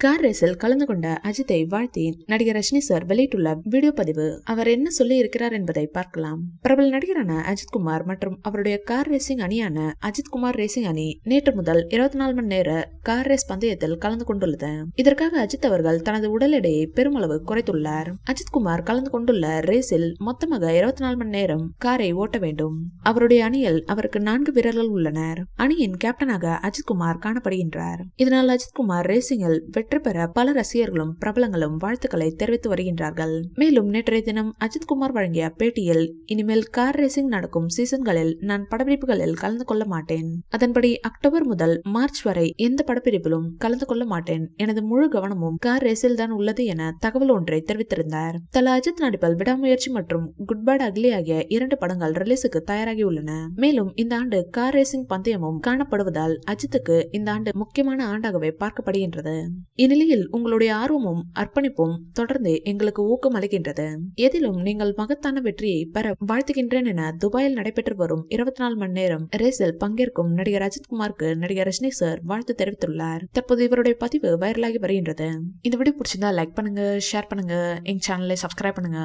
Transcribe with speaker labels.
Speaker 1: Car ரேஸில் கலந்து கொண்ட அஜித்தை வாழ்த்தி நடிகர் ரஜினி சார் வெளியிட்டுள்ள வீடியோ பதிவு. அவர் என்ன சொல்லி இருக்கிறார் என்பதை பார்க்கலாம். பிரபல நடிகரான அஜித்குமார் மற்றும் அவருடைய கார் ரேசிங் அணியான அஜித்குமார் ரேசிங் அணி நேற்று முதல் 24 மணி நேர கார் ரேஸ் பந்தயத்தில் கலந்து கொண்டுள்ளது. இதற்காக அஜித் அவர்கள் தனது உடல் எடையை பெருமளவு குறைத்துள்ளார். அஜித்குமார் கலந்து கொண்டுள்ள ரேஸில் மொத்தமாக 24 மணி நேரம் காரை ஓட்ட வேண்டும். அவருடைய அணியில் அவருக்கு 4 வீரர்கள் உள்ளனர். அணியின் கேப்டனாக அஜித்குமார் காணப்படுகின்றார். இதனால் அஜித்குமார் ரேசிங்கில் வெற்றி பெற பல ரசிகர்களும் பிரபலங்களும் வாழ்த்துக்களை தெரிவித்து வருகின்றார்கள். மேலும் நேற்றைய தினம் அஜித்குமார் வழங்கிய பேட்டியில், இனிமேல் கார் ரேசிங் நடக்கும் சீசன்களில் நான் படப்பிடிப்புகளில் கலந்து கொள்ள மாட்டேன். அதன்படி அக்டோபர் முதல் மார்ச் வரை எந்த படப்பிடிப்பிலும் கலந்து கொள்ள மாட்டேன். எனது முழு கவனமும் கார் ரேஸில் தான் உள்ளது என தகவல் ஒன்றை தெரிவித்திருந்தார். தல அஜித் நடிப்பில் விடாமுயற்சி மற்றும் குட் பேட் அக்லி ஆகிய 2 படங்கள் ரிலீஸுக்கு தயாராகி உள்ளன. மேலும் இந்த ஆண்டு கார் ரேசிங் பந்தயமும் காணப்படுவதால் அஜித்துக்கு இந்த ஆண்டு முக்கியமான ஆண்டாகவே பார்க்கப்படுகின்றது. இந்நிலையில் உங்களுடைய ஆர்வமும் அர்ப்பணிப்பும் தொடர்ந்து எங்களுக்கு ஊக்கம் அளிக்கின்றது. எதிலும் நீங்கள் மகத்தான வெற்றியை பெற வாழ்த்துகின்றேன் என துபாயில் நடைபெற்று வரும் 24 மணி நேரம் ரேஸில் பங்கேற்கும் நடிகர் அஜித்குமாருக்கு நடிகர் ரஜினி சார் வாழ்த்து தெரிவித்துள்ளார். தற்போது இவருடைய பதிவு வைரலாகி வருகின்றது. இந்த வீடியோ பிடிச்சிருந்தா லைக் பண்ணுங்க, ஷேர் பண்ணுங்க, எங்க சேனலை சப்ஸ்கிரைப் பண்ணுங்க.